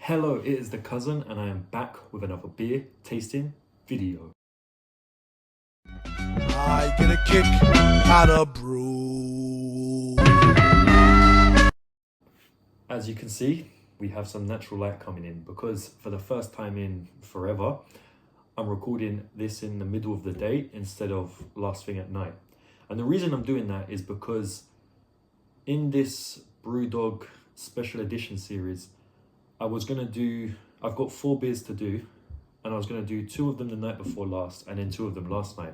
Hello, it is the cousin, and I am back with another beer tasting video. I get a kick out of brew. As you can see, we have some natural light coming in because for the first time in forever, I'm recording this in the middle of the day instead of last thing at night. And the reason I'm doing that is because in this BREWDOG special edition series, I've got 4 beers to do, and I was gonna do 2 of them the night before last and then 2 of them last night.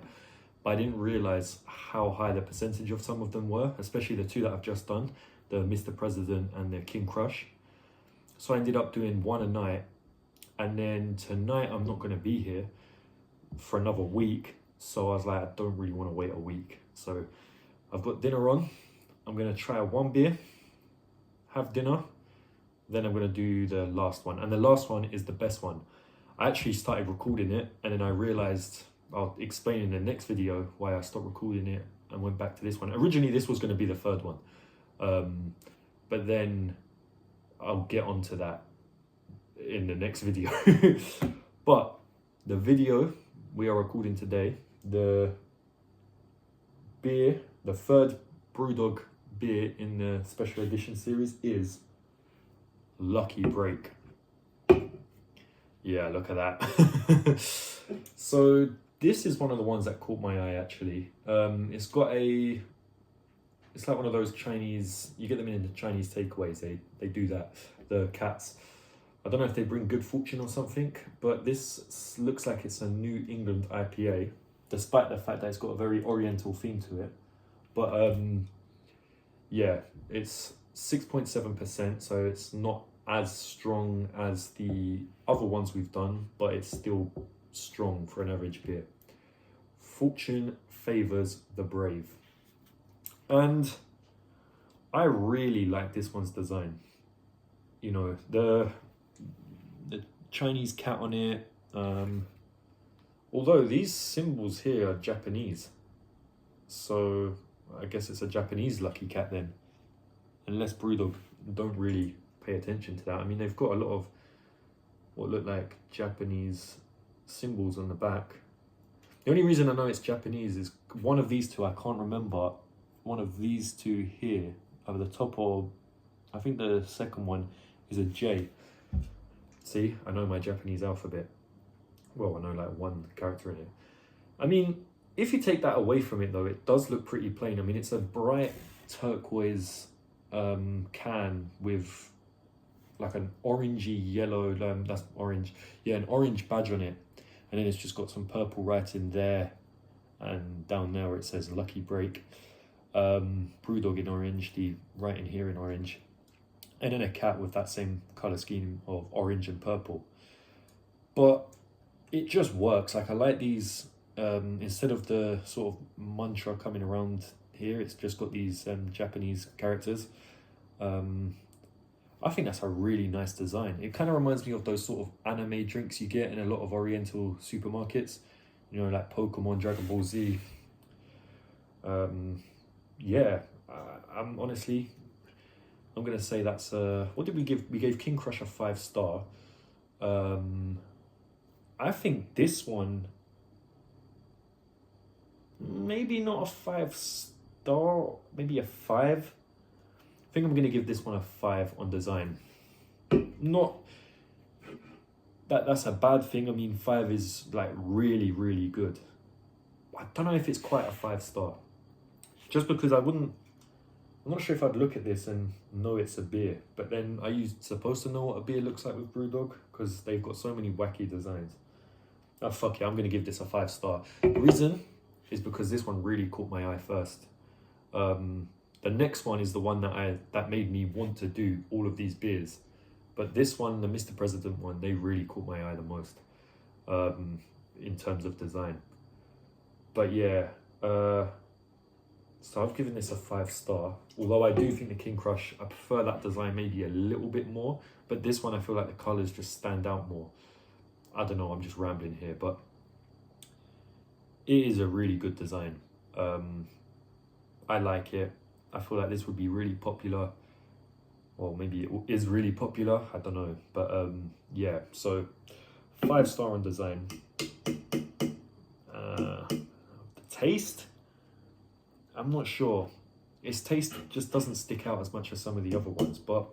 But I didn't realize how high the percentage of some of them were, especially the 2 that I've just done, the Mr. President and the King Crush. So I ended up doing 1 a night, and then tonight I'm not gonna be here for another week. So I was like, I don't really wanna wait a week. So I've got dinner on. I'm gonna try 1 beer, have dinner, then I'm gonna do the last one. And the last one is the best one. I actually started recording it and then I realized, I'll explain in the next video why I stopped recording it and went back to this one. Originally, this was gonna be the 3rd one. But then I'll get onto that in the next video. But the video we are recording today, the beer, the 3rd BREWDOG beer in the special edition series is Lucky Break. Yeah, look at that. So this is one of the ones that caught my eye actually. It's like one of those Chinese, you get them in the Chinese takeaways, they do that, the cats. I don't know if they bring good fortune or something, but this looks like it's a New England IPA, despite the fact that it's got a very oriental theme to it. But yeah, it's 6.7%, so it's not as strong as the other ones we've done, but it's still strong for an average beer. Fortune favors the brave. And I really like this one's design. You know, the Chinese cat on it. Although these symbols here are Japanese, so I guess it's a Japanese lucky cat then. Unless BREWDOG don't really pay attention to that. I mean, they've got a lot of what look like Japanese symbols on the back. The only reason I know it's Japanese is one of these 2, I can't remember. One of these 2 here, over the top of, I think the second one is a J. See, I know my Japanese alphabet. Well, I know like 1 character in it. I mean, if you take that away from it though, it does look pretty plain. I mean, it's a bright turquoise can with like an orangey yellow, that's orange, yeah, an orange badge on it, and then it's just got some purple writing there, and down there where it says Lucky Break, BREWDOG in orange, the writing here in orange, and then a cat with that same color scheme of orange and purple. But it just works. Like, I like these, instead of the sort of mantra coming around here, it's just got these Japanese characters. I think that's a really nice design. It kind of reminds me of those sort of anime drinks you get in a lot of oriental supermarkets, you know, like Pokemon, Dragon Ball Z. Yeah, I'm honestly, I'm gonna say that's what did we give? We gave King Crush a 5-star. I think this one, maybe not a 5-star, maybe a 5. I think I'm going to give this one a 5 on design. Not that that's a bad thing. I mean, 5 is like really, really good. I don't know if it's quite a 5-star. Just because I'm not sure if I'd look at this and know it's a beer. But then are you supposed to know what a beer looks like with BREWDOG? Because they've got so many wacky designs. Oh, fuck it, I'm going to give this a 5-star. The reason is because this one really caught my eye first. The next one is the one that made me want to do all of these beers. But this one, the Mr. President one, they really caught my eye the most in terms of design. But yeah, so I've given this a 5-star. Although I do think the King Crush, I prefer that design maybe a little bit more. But this one, I feel like the colours just stand out more. I don't know, I'm just rambling here. But it is a really good design. I like it. I feel like this would be really popular. Well, maybe it is really popular, I don't know. But yeah, so 5-star on design. The taste, I'm not sure. Its taste just doesn't stick out as much as some of the other ones, but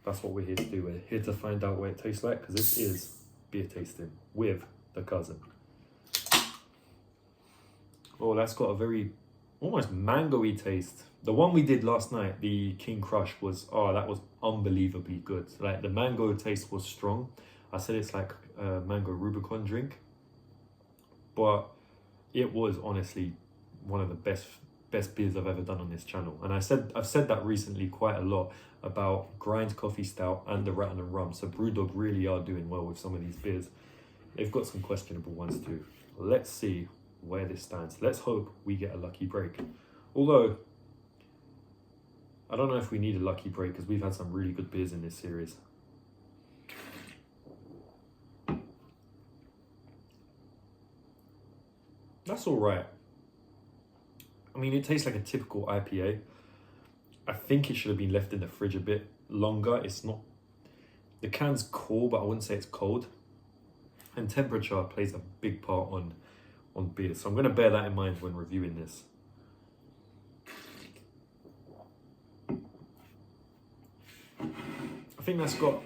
that's what we're here to do. We're here to find out what it tastes like, because this is beer tasting with the cousin. Oh, that's got a very almost mango-y taste. The one we did last night, the King Crush, that was unbelievably good. Like, the mango taste was strong. I said it's like a mango Rubicon drink, but it was honestly one of the best beers I've ever done on this channel. And I've said that recently quite a lot about Grind Coffee Stout and the Rattle and Rum. So BrewDog really are doing well with some of these beers. They've got some questionable ones too. Let's see where this stands. Let's hope we get a lucky break. Although, I don't know if we need a lucky break, because we've had some really good beers in this series. That's all right. I mean, it tastes like a typical IPA. I think it should have been left in the fridge a bit longer. It's not... The can's cool, but I wouldn't say it's cold. And temperature plays a big part on beer. So I'm going to bear that in mind when reviewing this. I think that's got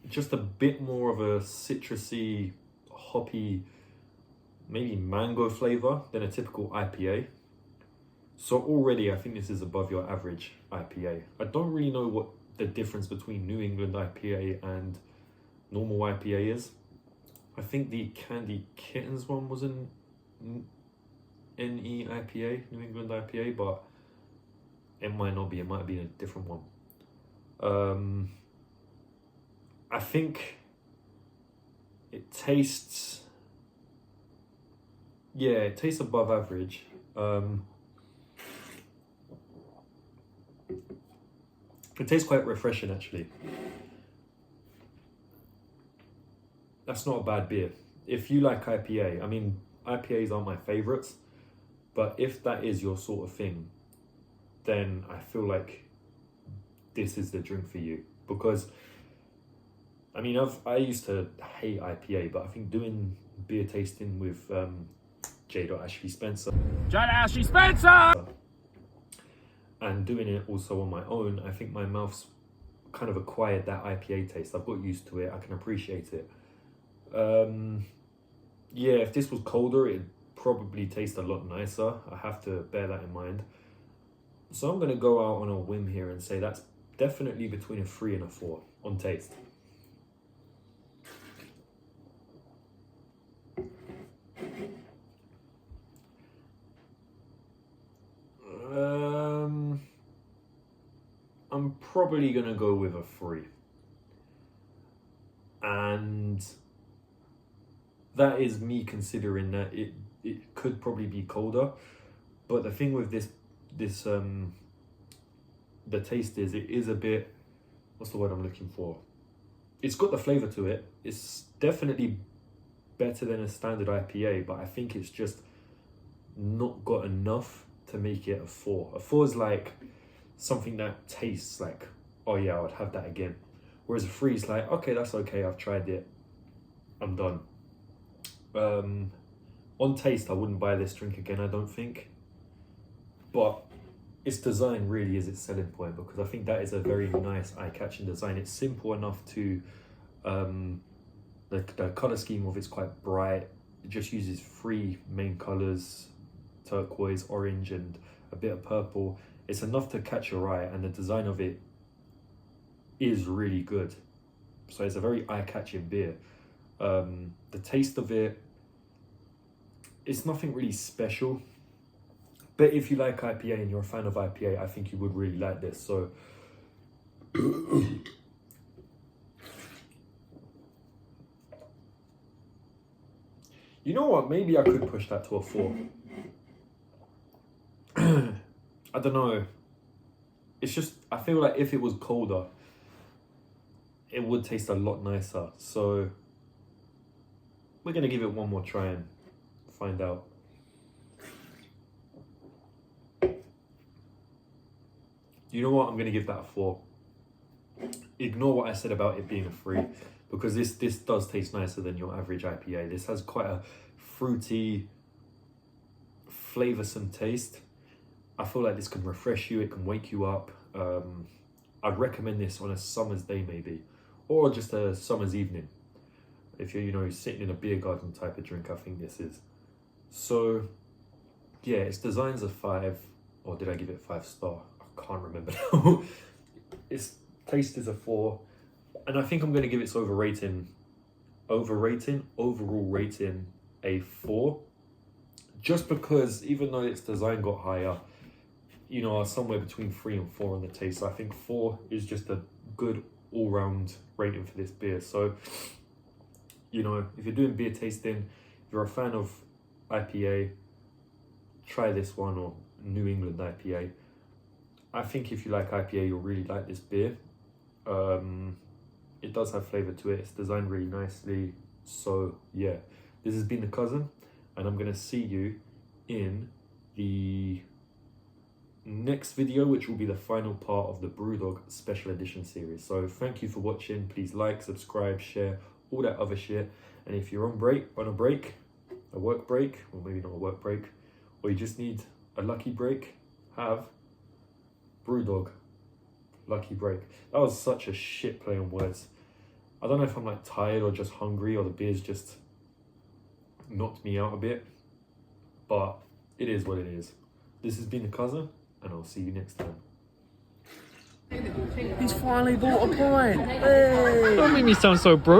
just a bit more of a citrusy, hoppy, maybe mango flavor than a typical IPA. So already I think this is above your average IPA. I don't really know what the difference between New England IPA and normal IPA is. I think the Candy Kittens one was an NE IPA, New England IPA, but it might not be. It might have been a different one. I think it tastes... Yeah, it tastes above average. It tastes quite refreshing, actually. That's not a bad beer. If you like IPA, I mean, IPAs aren't my favourites, but if that is your sort of thing, then I feel like this is the drink for you. Because, I mean, I used to hate IPA, but I think doing beer tasting with J. Ashley Spencer. And doing it also on my own, I think my mouth's kind of acquired that IPA taste. I've got used to it. I can appreciate it. Yeah, if this was colder, it'd probably taste a lot nicer. I have to bear that in mind. So I'm going to go out on a whim here and say that's definitely between a 3 and a 4 on taste. I'm probably going to go with a 3. And that is me considering that it could probably be colder. But the thing with this the taste is, it is a bit, what's the word I'm looking for? It's got the flavour to it. It's definitely better than a standard IPA, but I think it's just not got enough to make it a 4. A 4 is like something that tastes like, oh yeah, I would have that again. Whereas a 3 is like, okay, that's okay, I've tried it, I'm done. On taste, I wouldn't buy this drink again, I don't think. But its design really is its selling point, because I think that is a very nice, eye-catching design. It's simple enough to, the colour scheme of it's quite bright. It just uses 3 main colours, turquoise, orange, and a bit of purple. It's enough to catch your eye, and the design of it is really good. So it's a very eye-catching beer. The taste of it, it's nothing really special. But if you like IPA and you're a fan of IPA, I think you would really like this. So you know what? Maybe I could push that to a 4. I don't know. It's just, I feel like if it was colder, it would taste a lot nicer. So we're going to give it one more try and find out. You know what? I'm going to give that a 4. ignore what I said about it being a free, because this does taste nicer than your average IPA. This has quite a fruity, flavoursome taste. I feel like this can refresh you, it can wake you up. I'd recommend this on a summer's day maybe, or just a summer's evening. If you're, you know, sitting in a beer garden type of drink, I think this is. So, yeah, its design's a 5, or did I give it 5 star? I can't remember now. Its taste is a 4, and I think I'm going to give its overall rating a 4, just because even though its design got higher, you know, somewhere between 3 and 4 on the taste. So I think 4 is just a good all-round rating for this beer. So, you know, if you're doing beer tasting, if you're a fan of IPA, try this one, or New England IPA. I think if you like IPA, you'll really like this beer. It does have flavour to it. It's designed really nicely. So, yeah, this has been The Cousin, and I'm going to see you in the next video, which will be the final part of the BrewDog special edition series. So thank you for watching. Please like, subscribe, share, all that other shit. And if you're on a work break, or maybe not a work break, or you just need a lucky break, have BrewDog lucky break. That was such a shit play on words. I don't know if I'm like tired or just hungry, or the beer's just knocked me out a bit, but it is what it is. This has been The Cousin, and I'll see you next time. He's finally bought a pint. Hey! Don't make me sound so broke.